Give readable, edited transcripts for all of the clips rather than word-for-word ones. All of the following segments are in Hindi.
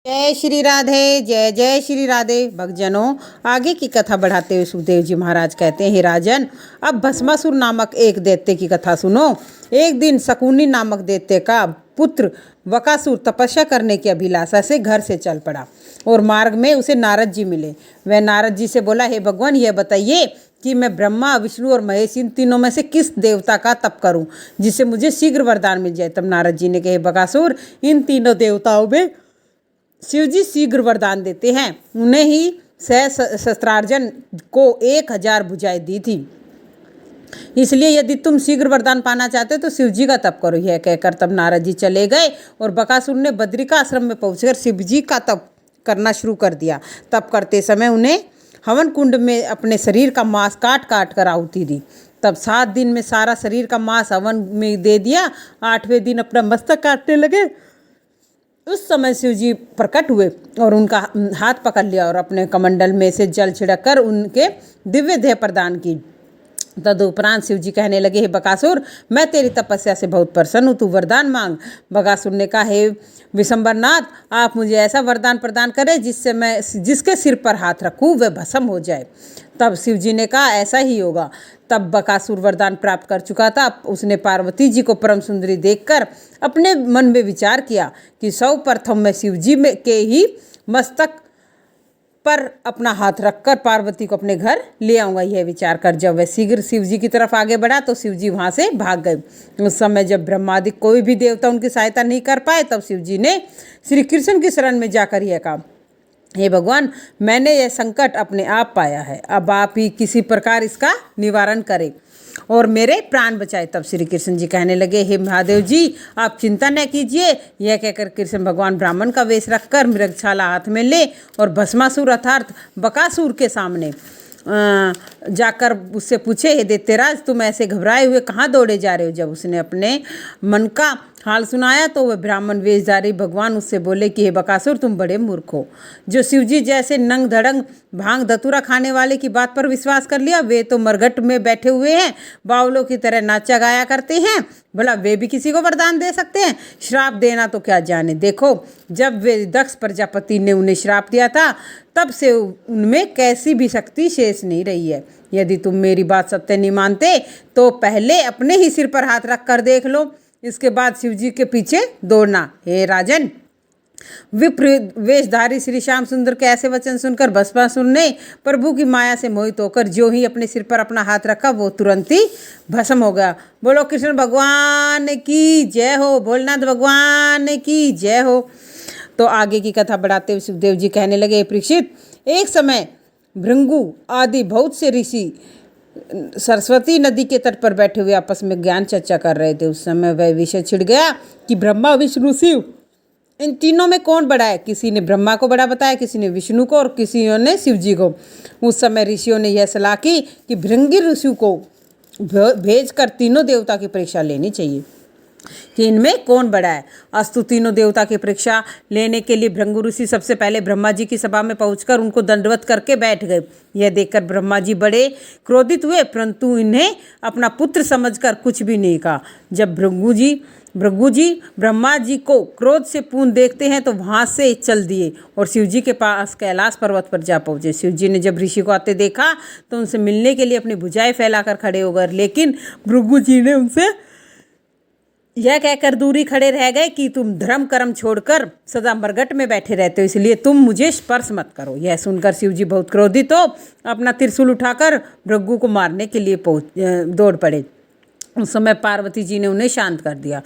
जय श्री राधे। जय जय श्री राधे। भक्तजनों, आगे की कथा बढ़ाते हुए सुखदेव जी महाराज कहते हैं, हे राजन, अब भस्मासुर नामक एक दैत्य की कथा सुनो। एक दिन शकुनी नामक दैत्य का पुत्र बकासुर तपस्या करने की अभिलाषा से घर से चल पड़ा और मार्ग में उसे नारद जी मिले। वह नारद जी से बोला, हे भगवान, यह बताइए कि मैं ब्रह्मा, विष्णु और महेश इन तीनों में से किस देवता का तप करूं जिससे मुझे शीघ्र वरदान मिल जाए। तब नारद जी ने कहे, बकासुर, इन तीनों देवताओं में शिव जी शीघ्र वरदान देते हैं। उन्हें ही सहस्त्रार्जुन को 1000 भुजाएं दी थी, इसलिए यदि तुम शीघ्र वरदान पाना चाहते हो तो शिव जी का तप करो। यह कहकर तब नारद जी चले गए और बकासुर ने बद्रिका आश्रम में पहुंचकर शिव जी का तप करना शुरू कर दिया। तप करते समय उन्हें हवन कुंड में अपने शरीर का मांस काट काट कर आहुति दी। तब 7 दिन में सारा शरीर का मांस हवन में दे दिया। 8वें दिन अपना मस्तक काटने लगे। उस समय शिव जी प्रकट हुए और उनका हाथ पकड़ लिया और अपने कमंडल में से जल छिड़क कर उनके दिव्य देह प्रदान की। तदुपरांत शिव जी कहने लगे, हे बकासुर, मैं तेरी तपस्या से बहुत प्रसन्न हूँ, तू वरदान मांग। बकासुर ने कहा, हे विशंबरनाथ, आप मुझे ऐसा वरदान प्रदान करें जिससे मैं जिसके सिर पर हाथ रखूँ वह भस्म हो जाए। तब शिव जी ने कहा, ऐसा ही होगा। तब बकासुर वरदान प्राप्त कर चुका था। उसने पार्वती जी को परम सुंदरी देखकर अपने मन में विचार किया कि सर्वप्रथम मैं शिव जी में के ही मस्तक पर अपना हाथ रखकर पार्वती को अपने घर ले आऊँगा। यह विचार कर जब वह शीघ्र शिव जी की तरफ आगे बढ़ा तो शिव जी वहाँ से भाग गए। उस समय जब ब्रह्मादि कोई भी देवता उनकी सहायता नहीं कर पाए तब शिव जी ने श्री कृष्ण की शरण में जाकर यह कहा, हे भगवान, मैंने यह संकट अपने आप पाया है, अब आप ही किसी प्रकार इसका निवारण करें और मेरे प्राण बचाए। तब श्री कृष्ण जी कहने लगे, हे महादेव जी, आप चिंता न कीजिए। यह कहकर कृष्ण भगवान ब्राह्मण का वेश रखकर मृगछाला हाथ में ले और भस्मासुर अर्थात बकासुर के सामने जाकर उससे पूछे, हे दैत्यराज, तुम ऐसे घबराए हुए कहाँ दौड़े जा रहे हो। जब उसने अपने मन का हाल सुनाया तो वह ब्राह्मण वेशधारी भगवान उससे बोले कि हे बकासुर, तुम बड़े मूर्ख हो, जो शिव जी जैसे नंग धड़ंग भांग धतूरा खाने वाले की बात पर विश्वास कर लिया। वे तो मरघट में बैठे हुए हैं, बावलों की तरह नाचा गाया करते हैं, भला वे भी किसी को वरदान दे सकते हैं? श्राप देना तो क्या जाने। देखो, जब वे दक्ष प्रजापति ने उन्हें श्राप दिया था तब से उनमें कैसी भी शक्ति शेष नहीं रही है। यदि तुम मेरी बात सत्य नहीं मानते तो पहले अपने ही सिर पर हाथ रख कर देख लो, इसके बाद शिव जी के पीछे दौड़ना। हे राजन, विप्र वेशधारी श्री श्याम सुंदर के ऐसे वचन सुनकर भस्मासुर ने प्रभु की माया से मोहित होकर जो ही अपने सिर पर अपना हाथ रखा वो तुरंत ही भस्म हो गया। बोलो कृष्ण भगवान की जय हो, भोलेनाथ भगवान की जय हो। तो आगे की कथा बढ़ाते हुए सुखदेव जी कहने लगे, परीक्षित, एक समय भृंगु आदि बहुत से ऋषि सरस्वती नदी के तट पर बैठे हुए आपस में ज्ञान चर्चा कर रहे थे। उस समय वह विषय छिड़ गया कि ब्रह्मा, विष्णु, शिव, इन तीनों में कौन बड़ा है। किसी ने ब्रह्मा को बड़ा बताया, किसी ने विष्णु को और किसी ने शिव जी को। उस समय ऋषियों ने यह सलाह की कि भृंगी ऋषि को भेजकर तीनों देवता की परीक्षा लेनी चाहिए कि इनमें कौन बड़ा है। अस्तु, तीनों देवता की परीक्षा लेने के लिए भृंगु ऋषि सबसे पहले ब्रह्मा जी की सभा में पहुंचकर उनको दंडवत करके बैठ गए। यह देखकर ब्रह्मा जी बड़े क्रोधित हुए, परंतु इन्हें अपना पुत्र समझकर कुछ भी नहीं कहा। जब भृंगु जी ब्रह्मा जी को क्रोध से पूर्ण देखते हैं तो वहाँ से चल दिए और शिव जी के पास कैलाश पर्वत पर जा पहुँचे। शिव जी ने जब ऋषि को आते देखा तो उनसे मिलने के लिए अपनी भुजाएं फैलाकर खड़े हो गए, लेकिन भृंगु जी ने उनसे यह कहकर दूरी खड़े रह गए कि तुम धर्म कर्म छोड़कर सदा मरघट में बैठे रहते हो, इसलिए तुम मुझे स्पर्श मत करो। यह सुनकर शिव जी बहुत क्रोधित हो अपना त्रिशूल उठाकर भृंगु को मारने के लिए दौड़ पड़े। उस समय पार्वती जी ने उन्हें शांत कर दिया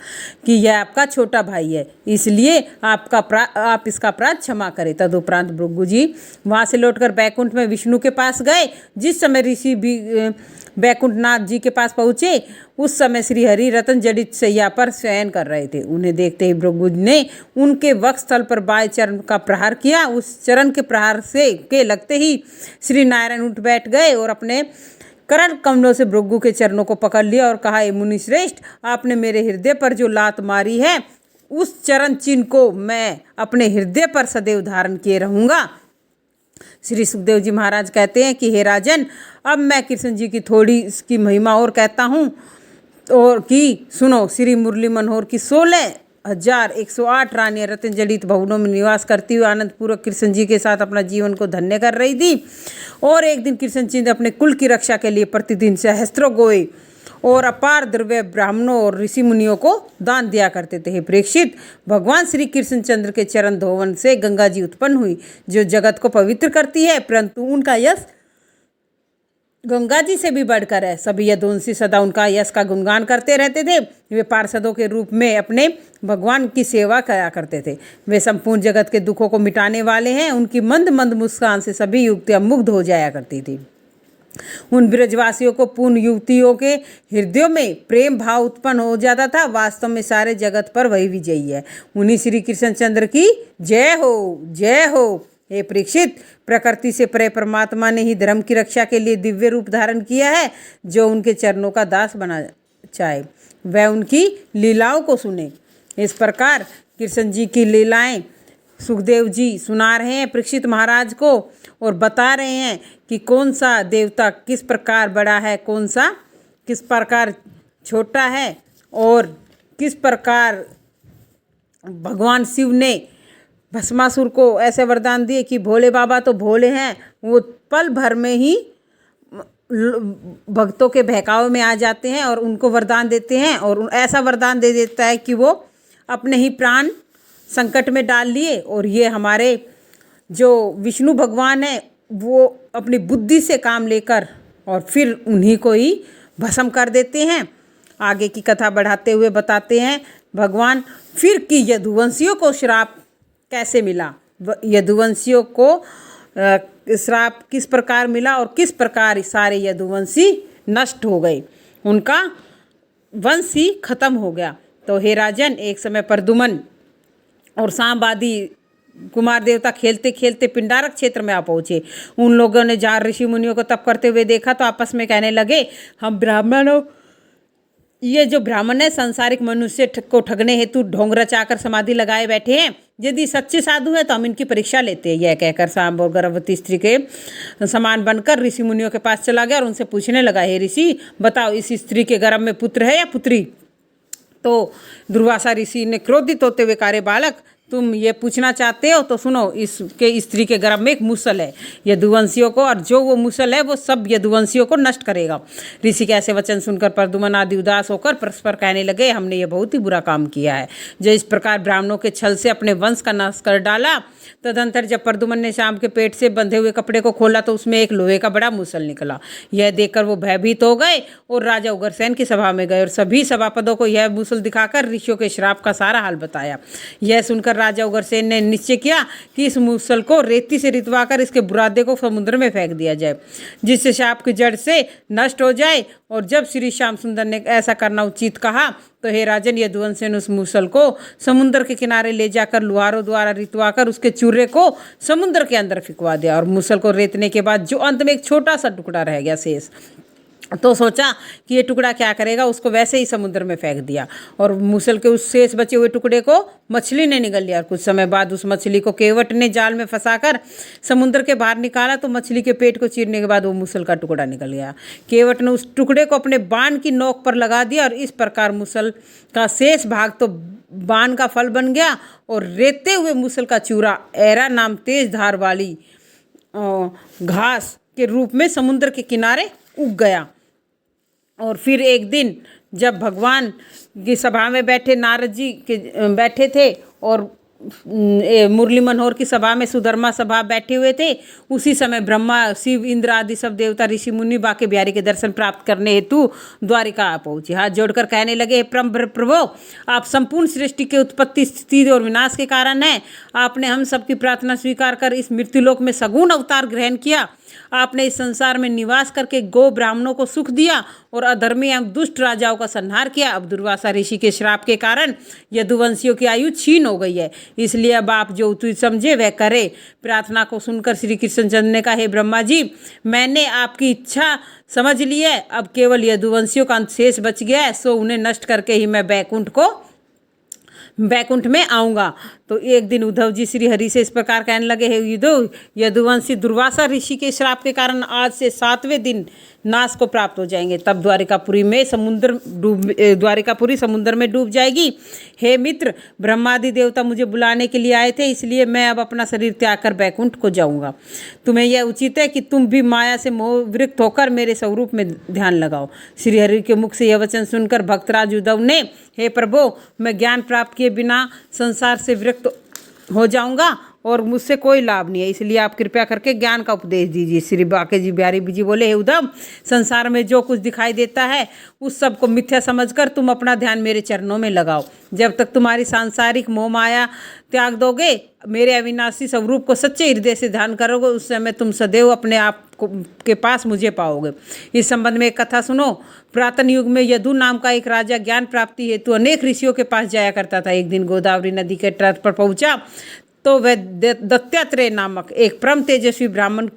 कि यह आपका छोटा भाई है, इसलिए आप इसका अपराध क्षमा करें। तदुपरांत भृंगु जी वहाँ से लौटकर बैकुंठ में विष्णु के पास गए। जिस समय ऋषि भी बैकुंठनाथ जी के पास पहुँचे उस समय श्री हरि रतन जड़ित सैया पर शयन कर रहे थे। उन्हें देखते ही भृंगु ने उनके वक्षस्थल पर बाएं चरण का प्रहार किया। उस चरण के प्रहार से के लगते ही श्री नारायण उठ बैठ गए और अपने करण कमलों से भृंगु के चरणों को पकड़ लिया और कहा, हे मुनि श्रेष्ठ, आपने मेरे हृदय पर जो लात मारी है उस चरण चिन्ह को मैं अपने हृदय पर सदैव धारण किए रहूँगा। श्री सुखदेव जी महाराज कहते हैं कि हे राजन, अब मैं कृष्ण जी की थोड़ी इसकी महिमा और कहता हूँ और कि सुनो। श्री मुरली मनोहर की 16 108 रानियां रत्न जड़ित भवनों में निवास करती हुई आनंद पूर्वक कृष्ण जी के साथ अपना जीवन को धन्य कर रही थी। और एक दिन कृष्ण जी ने अपने कुल की रक्षा के लिए प्रतिदिन सहस्त्रों गोए और अपार द्रव्य ब्राह्मणों और ऋषि मुनियों को दान दिया करते थे। हे परीक्षित, भगवान श्री कृष्णचंद्र के चरण धोवन से गंगा जी उत्पन्न हुई, जो जगत को पवित्र करती है, परंतु उनका यश गंगा जी से भी बढ़कर है। सभी यदुवंशी सदा उनका यश का गुणगान करते रहते थे। वे पार्षदों के रूप में अपने भगवान की सेवा करा करते थे। वे संपूर्ण जगत के दुखों को मिटाने वाले हैं। उनकी मंद मंद मुस्कान से सभी युवतियां मुग्ध हो जाया करती थी। उन ब्रजवासियों को पूर्ण युवतियों के हृदयों में प्रेम भाव उत्पन्न हो जाता था। वास्तव में सारे जगत पर वही विजयी है। उन्हीं श्री कृष्णचंद्र की जय हो, जय हो। हे परीक्षित, प्रकृति से परे परमात्मा ने ही धर्म की रक्षा के लिए दिव्य रूप धारण किया है। जो उनके चरणों का दास बना चाहे वह उनकी लीलाओं को सुने। इस प्रकार कृष्ण जी की लीलाएं सुखदेव जी सुना रहे हैं परीक्षित महाराज को और बता रहे हैं कि कौन सा देवता किस प्रकार बड़ा है, कौन सा किस प्रकार छोटा है, और किस प्रकार भगवान शिव ने भस्मासुर को ऐसे वरदान दिए कि भोले बाबा तो भोले हैं, वो पल भर में ही भक्तों के बहकावे में आ जाते हैं और उनको वरदान देते हैं। और ऐसा वरदान दे देता है कि वो अपने ही प्राण संकट में डाल लिए। और ये हमारे जो विष्णु भगवान हैं वो अपनी बुद्धि से काम लेकर और फिर उन्हीं को ही भस्म कर देते हैं। आगे की कथा बढ़ाते हुए बताते हैं भगवान फिर कि यदुवंशियों को श्राप कैसे मिला, यदुवंशियों को श्राप किस प्रकार मिला और किस प्रकार सारे यदुवंशी नष्ट हो गए, उनका वंश ही खत्म हो गया। तो हे राजन, एक समय प्रद्युम्न और सांबादी कुमार देवता खेलते खेलते पिंडारक क्षेत्र में आ पहुँचे। उन लोगों ने जहाँ ऋषि मुनियों को तप करते हुए देखा तो आपस में कहने लगे, हम ब्राह्मणों, ये जो ब्राह्मण है संसारिक मनुष्य को ठगने हेतु ढोंग रचाकर समाधि लगाए बैठे हैं। यदि सच्चे साधु हैं तो हम इनकी परीक्षा लेते हैं। यह कहकर सांब और गर्भवती स्त्री के समान बनकर ऋषि मुनियों के पास चला गया और उनसे पूछने लगा, हे ऋषि बताओ, इस स्त्री के गर्भ में पुत्र है या पुत्री? तो दुर्वासा ऋषि ने क्रोधित होते हुए कहा, बालक, तुम ये पूछना चाहते हो तो सुनो, इसके स्त्री के गर्भ में एक मूसल है यदुवंशियों को, और जो वो मूसल है वो सब यदुवंशियों को नष्ट करेगा। ऋषि के ऐसे वचन सुनकर प्रद्युम्न आदि उदास होकर परस्पर कहने लगे, हमने ये बहुत ही बुरा काम किया है, जो इस प्रकार ब्राह्मणों के छल से अपने वंश का नाश कर डाला। तदंतर जब प्रद्युम्न ने शाम के पेट से बंधे हुए कपड़े को खोला तो उसमें एक लोहे का बड़ा मूसल निकला। यह देखकर वो भयभीत हो गए और राजा उग्रसेन की सभा में गए और सभी सभापदों को यह मूसल दिखाकर ऋषियों के श्राप का सारा हाल बताया। यह सुनकर राजा उग्रसेन ने निश्चय किया कि इस मूसल को रेती से रितवाकर इसके बुरादे को समुद्र में फेंक दिया जाए, जिससे शाप की जड़ से नष्ट हो जाए। और जब श्री श्याम सुंदर ने ऐसा करना उचित कहा तो हे राजन, यदुवंशी ने उस मूसल को समुद्र के किनारे ले जाकर लुहारों द्वारा रितवाकर उसके चूरे को समुद्र के अंदर फिकवा दिया। और मूसल को रेतने के बाद जो अंत में एक छोटा सा टुकड़ा रह गया शेष, तो सोचा कि ये टुकड़ा क्या करेगा, उसको वैसे ही समुद्र में फेंक दिया। और मूसल के उस शेष बचे हुए टुकड़े को मछली ने निगल लिया। और कुछ समय बाद उस मछली को केवट ने जाल में फंसाकर समुद्र के बाहर निकाला तो मछली के पेट को चीरने के बाद वो मूसल का टुकड़ा निकल गया। केवट ने उस टुकड़े को अपने बाण की नोक पर लगा दिया और इस प्रकार मूसल का शेष भाग तो बाण का फल बन गया और रेते हुए मूसल का चूरा ऐरा नाम तेज धार वाली घास के रूप में समुद्र के किनारे उग गया। और फिर एक दिन जब भगवान की सभा में बैठे नारद जी के बैठे थे और मुरली मनोहर की सभा में सुधर्मा सभा बैठे हुए थे, उसी समय ब्रह्मा, शिव, इंद्र आदि सब देवता, ऋषि मुनि बाके बिहारी के दर्शन प्राप्त करने हेतु द्वारिका आ पहुंचे। हाथ जोड़कर कहने लगे, प्रभो, आप संपूर्ण सृष्टि के उत्पत्ति, स्थिति और विनाश के कारण हैं। आपने हम सबकी प्रार्थना स्वीकार कर इस मृत्युलोक में सगुण अवतार ग्रहण किया। आपने इस संसार में निवास करके गो ब्राह्मणों को सुख दिया और अधर्मी एवं दुष्ट राजाओं का संहार किया। अब दुर्वासा ऋषि के श्राप के कारण यदुवंशियों की आयु क्षीण हो गई है, इसलिए अब आप जो उचित समझे वह करे। प्रार्थना को सुनकर श्री कृष्णचंद्र ने कहा, हे ब्रह्मा जी, मैंने आपकी इच्छा समझ ली है। अब केवल यदुवंशियों का अंत शेष बच गया है, सो उन्हें नष्ट करके ही मैं बैकुंठ में आऊँगा। तो एक दिन उद्धव जी श्री हरि से इस प्रकार कहने लगे, हे यदुवंशी, दुर्वासा ऋषि के श्राप के कारण आज से 7वें दिन नाश को प्राप्त हो जाएंगे। तब द्वारिकापुरी समुद्र में डूब जाएगी। हे मित्र, ब्रह्मादि देवता मुझे बुलाने के लिए आए थे, इसलिए मैं अब अपना शरीर त्याग कर बैकुंठ को जाऊंगा। तुम्हें यह उचित है कि तुम भी माया से मोहविरक्त होकर मेरे स्वरूप में ध्यान लगाओ। श्री हरि के मुख से यह वचन सुनकर भक्तराज उद्धव ने, हे प्रभु, मैं ज्ञान प्राप्त किए बिना संसार से विरक्त हो जाऊंगा और मुझसे कोई लाभ नहीं है, इसलिए आप कृपया करके ज्ञान का उपदेश दीजिए। श्री बांके जी बिहारी जी बोले, हे उद्धव, संसार में जो कुछ दिखाई देता है उस सब को मिथ्या समझकर तुम अपना ध्यान मेरे चरणों में लगाओ। जब तक तुम्हारी सांसारिक मोह माया त्याग दोगे, मेरे अविनाशी स्वरूप को सच्चे हृदय से ध्यान करोगे, उस समय तुम सदैव अपने आप के पास मुझे पाओगे। इस संबंध में एक कथा सुनो। पुरातन युग में यदु नाम का एक राजा ज्ञान प्राप्ति हेतु अनेक ऋषियों के पास जाया करता था। एक दिन गोदावरी नदी के तट पर पहुंचा तो वह दत्तात्रेय नामक एक परम तेजस्वी ब्राह्मण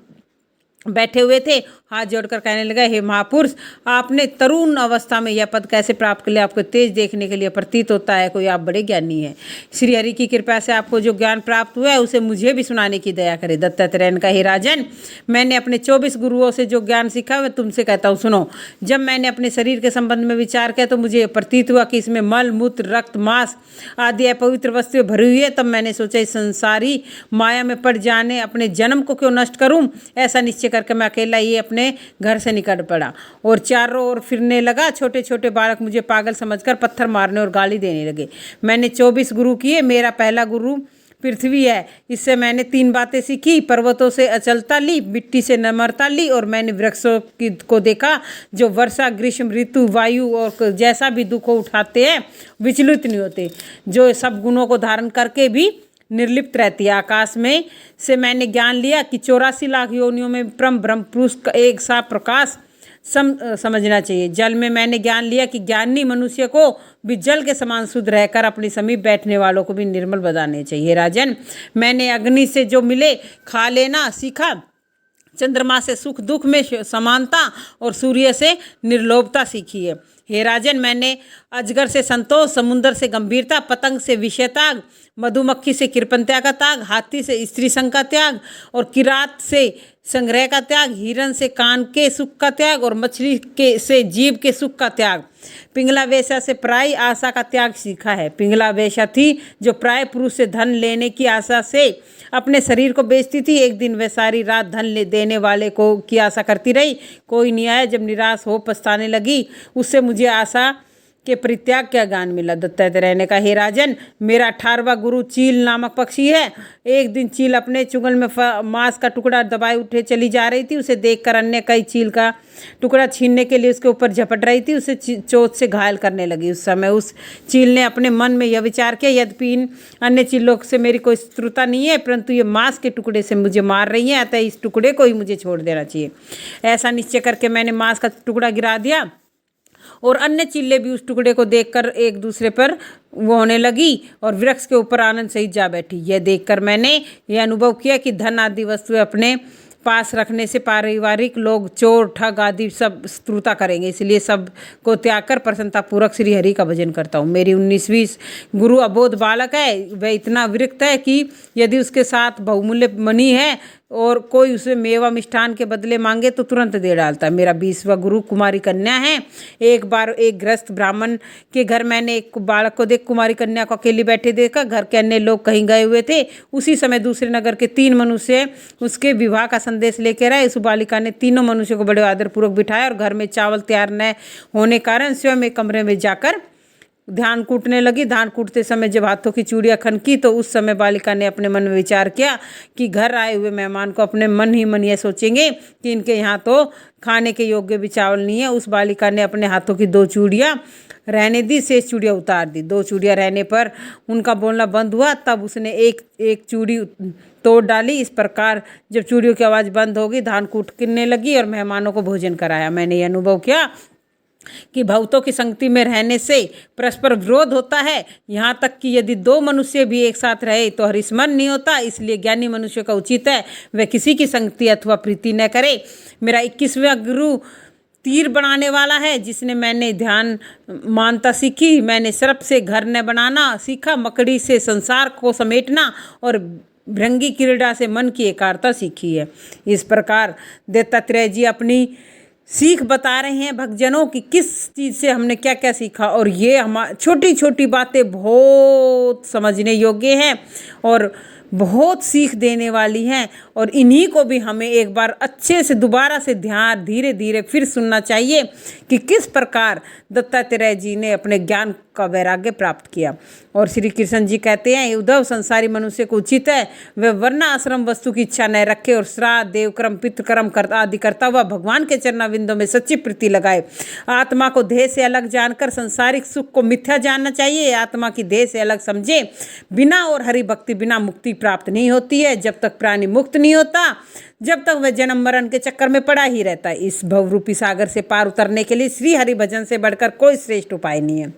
बैठे हुए थे। हाथ जोड़कर कहने लगा, हे महापुरुष, आपने तरुण अवस्था में यह पद कैसे प्राप्त कर लिया? आपको तेज देखने के लिए प्रतीत होता है कोई आप बड़े ज्ञानी हैं। श्री हरि की कृपा से आपको जो ज्ञान प्राप्त हुआ है उसे मुझे भी सुनाने की दया करे। दत्तात्रेय ने कहा, हे राजन, मैंने अपने 24 गुरुओं से जो ज्ञान सीखा मैं तुमसे कहता हूँ, सुनो। जब मैंने अपने शरीर के संबंध में विचार किया तो मुझे प्रतीत हुआ कि इसमें मल मूत्र रक्त मांस आदि अपवित्र वस्तुएं भरी हुई है। तब मैंने सोचा, इस संसारी माया में पड़ जाने अपने जन्म को क्यों नष्ट करूं। ऐसा निश्चय करके मैं अकेला ही अपने घर से निकल पड़ा और चारों ओर फिरने लगा। छोटे छोटे बालक मुझे पागल समझकर पत्थर मारने और गाली देने लगे। मैंने 24 गुरु किए। मेरा पहला गुरु पृथ्वी है। इससे मैंने 3 बातें सीखी। पर्वतों से अचलता ली, मिट्टी से नम्रता ली और मैंने वृक्षों को देखा जो वर्षा, ग्रीष्म ऋतु, वायु और जैसा भी दुख उठाते हैं विचलित नहीं होते, जो सब गुणों को धारण करके भी निर्लिप्त रहती है। आकाश में से मैंने ज्ञान लिया कि 84 लाख योनियों में परम ब्रह्म पुरुष का एक सा प्रकाश समझना चाहिए। जल में मैंने ज्ञान लिया कि ज्ञानी मनुष्य को भी जल के समान शुद्ध रहकर अपने समीप बैठने वालों को भी निर्मल बनाने चाहिए। राजन, मैंने अग्नि से जो मिले खा लेना सीखा। चंद्रमा से सुख दुख में समानता और सूर्य से निर्लोभता सीखी है। हे राजन, मैंने अजगर से संतोष, समुद्र से गंभीरता, पतंग से विषय त्याग, मधुमक्खी से कृपणता का त्याग, हाथी से स्त्री संग का त्याग और किरात से संग्रह का त्याग, हिरण से कान के सुख का त्याग और मछली के से जीव के सुख का त्याग, पिंगला वेश्या से प्राय आशा का त्याग सीखा है। पिंगला वेश्या थी जो प्राय पुरुष से धन लेने की आशा से अपने शरीर को बेचती थी। एक दिन वह सारी रात धन देने वाले को की आशा करती रही, कोई नहीं आया। जब निराश हो पछताने लगी, उससे मुझे आशा के परित्याग का ज्ञान मिला। दत्तात्रेय ने कहा, हे राजन, मेरा 18वां गुरु चील नामक पक्षी है। एक दिन चील अपने चुंगल में मांस का टुकड़ा दबाए उठे चली जा रही थी। उसे देखकर अन्य कई चील का टुकड़ा छीनने के लिए उसके ऊपर झपट रही थी, उसे चोट से घायल करने लगी। उस समय उस चील ने अपने मन में यह विचार किया, यद्यपि इन अन्य चीलों से मेरी कोई शत्रुता नहीं है, परंतु ये मांस के टुकड़े से मुझे मार रही है, अतः इस टुकड़े को ही मुझे छोड़ देना चाहिए। ऐसा निश्चय करके मैंने मांस का टुकड़ा गिरा दिया और अन्य चीलें भी उस टुकड़े को देखकर एक दूसरे पर वो होने लगी और वृक्ष के ऊपर आनंद सहित जा बैठी। यह देखकर मैंने यह अनुभव किया कि धन आदि वस्तुएं अपने पास रखने से पारिवारिक लोग, चोर, ठग आदि सब शत्रुता करेंगे, इसलिए सब को त्याग कर प्रसन्नतापूर्वक श्री हरि का भजन करता हूँ। मेरी 19वीं गुरु अबोध बालक है। वह इतना विरक्त है कि यदि उसके साथ बहुमूल्य मणि है और कोई उसे मेवा मिष्ठान के बदले मांगे तो तुरंत दे डालता है। मेरा 20वां गुरु कुमारी कन्या है। एक बार एक गृहस्थ ब्राह्मण के घर मैंने एक बालक को देख कुमारी कन्या को अकेली बैठे देखा। घर के अन्य लोग कहीं गए हुए थे। उसी समय दूसरे नगर के 3 मनुष्य उसके विवाह का संदेश लेकर आए। उस बालिका ने तीनों मनुष्यों को बड़े आदरपूर्वक बिठाया और घर में चावल तैयार न होने कारण स्वयं एक कमरे में जाकर धान कूटने लगी। धान कूटते समय जब हाथों की चूड़ियाँ खनकी तो उस समय बालिका ने अपने मन में विचार किया कि घर आए हुए मेहमान को अपने मन ही मन ये सोचेंगे कि इनके यहाँ तो खाने के योग्य भी चावल नहीं है। उस बालिका ने अपने हाथों की 2 चूड़ियाँ रहने दी, शेष चूड़ियाँ उतार दी। 2 चूड़ियाँ रहने पर उनका बोलना बंद हुआ। तब उसने एक चूड़ी तोड़ डाली। इस प्रकार जब चूड़ियों की आवाज़ बंद होगी, धान कूटने लगी और मेहमानों को भोजन कराया। मैंने ये अनुभव किया कि भक्तों की संगति में रहने से परस्पर विरोध होता है। यहाँ तक कि यदि 2 मनुष्य भी एक साथ रहे तो हरिस्मरण नहीं होता। इसलिए ज्ञानी मनुष्य का उचित है वह किसी की संगति अथवा प्रीति न करे। मेरा 21वां गुरु तीर बनाने वाला है, जिसने मैंने ध्यान मानता सीखी। मैंने सर्प से घर न बनाना सीखा, मकड़ी से संसार को समेटना और भृंगी क्रीड़ा से मन की एकाग्रता सीखी है। इस प्रकार दत्तात्रेय जी अपनी सीख बता रहे हैं भक्तजनों कि किस चीज़ से हमने क्या क्या सीखा। और ये छोटी छोटी बातें बहुत समझने योग्य हैं और बहुत सीख देने वाली हैं। और इन्हीं को भी हमें एक बार अच्छे से दोबारा से ध्यान धीरे धीरे फिर सुनना चाहिए कि किस प्रकार दत्तात्रेय जी ने अपने ज्ञान का वैराग्य प्राप्त किया। और श्री कृष्ण जी कहते हैं, उद्धव, संसारी मनुष्य को उचित है वह वर्ण आश्रम वस्तु की इच्छा न रखे और श्राद्ध देवकर्म पितृकर्म आदि करता हुआ भगवान के चरणाविंदों में सच्ची प्रीति लगाए। आत्मा को देह से अलग जानकर संसारिक सुख को मिथ्या जानना चाहिए। आत्मा की देह से अलग समझे बिना और हरि भक्ति बिना मुक्ति प्राप्त नहीं होती है। जब तक प्राणी मुक्त नहीं होता, जब तक वह जन्म मरण के चक्कर में पड़ा ही रहता है। इस भवरूपी सागर से पार उतरने के लिए श्री हरि भजन से बढ़कर कोई श्रेष्ठ उपाय नहीं है।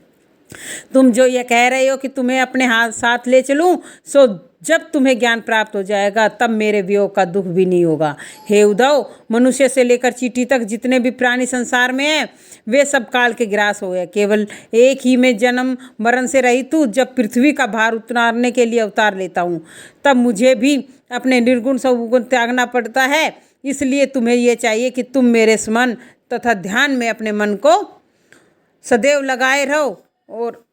तुम जो ये कह रहे हो कि तुम्हें अपने हाथ साथ ले चलूं, सो जब तुम्हें ज्ञान प्राप्त हो जाएगा तब मेरे वियोग का दुख भी नहीं होगा। हे उद्धव, मनुष्य से लेकर चींटी तक जितने भी प्राणी संसार में हैं वे सब काल के ग्रास हो गए। केवल एक ही में जन्म मरण से रहित हूँ। जब पृथ्वी का भार उतारने के लिए अवतार लेता हूँ तब मुझे भी अपने निर्गुण सगुण त्यागना पड़ता है। इसलिए तुम्हें ये चाहिए कि तुम मेरे स्मरण तथा ध्यान में अपने मन को सदैव लगाए रहो। और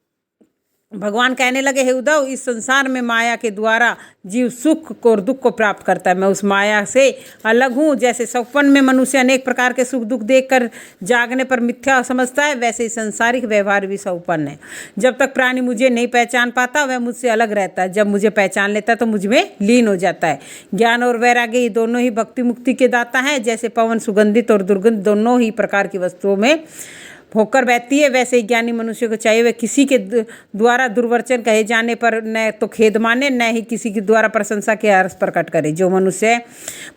भगवान कहने लगे, हे उद्धव, इस संसार में माया के द्वारा जीव सुख को और दुख को प्राप्त करता है। मैं उस माया से अलग हूँ। जैसे सपन में मनुष्य अनेक प्रकार के सुख दुख देखकर जागने पर मिथ्या समझता है, वैसे ही सांसारिक व्यवहार भी सपन है। जब तक प्राणी मुझे नहीं पहचान पाता वह मुझसे अलग रहता है। जब मुझे पहचान लेता है तो मुझ में लीन हो जाता है। ज्ञान और वैराग्य ये दोनों ही भक्ति मुक्ति के दाता हैं। जैसे पवन सुगंधित और दुर्गंध दोनों ही प्रकार की वस्तुओं में होकर बहती है, वैसे ही ज्ञानी मनुष्य को चाहिए वह किसी के द्वारा दुर्वचन कहे जाने पर न तो खेद माने, न ही किसी के द्वारा प्रशंसा के हर्ष प्रकट करे। जो मनुष्य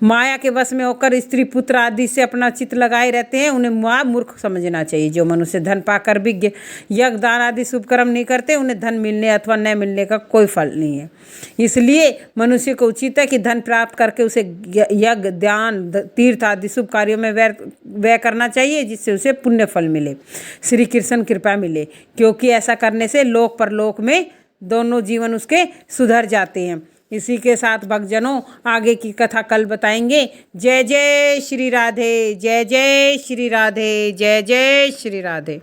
माया के वश में होकर स्त्री पुत्र आदि से अपना चित्त लगाए रहते हैं उन्हें मूर्ख समझना चाहिए। जो मनुष्य धन पाकर भी यज्ञ दान आदि शुभ कर्म नहीं करते उन्हें धन मिलने अथवा न मिलने का कोई फल नहीं है। इसलिए मनुष्य को उचित है कि धन प्राप्त करके उसे यज्ञ दान तीर्थ आदि शुभ कार्यों में व्यय करना चाहिए, जिससे उसे पुण्य फल मिले, श्री कृष्ण कृपा मिले। क्योंकि ऐसा करने से लोक परलोक में दोनों जीवन उसके सुधर जाते हैं। इसी के साथ भक्तजनों आगे की कथा कल बताएंगे। जय जय श्री राधे, जय जय श्री राधे, जय जय श्री राधे।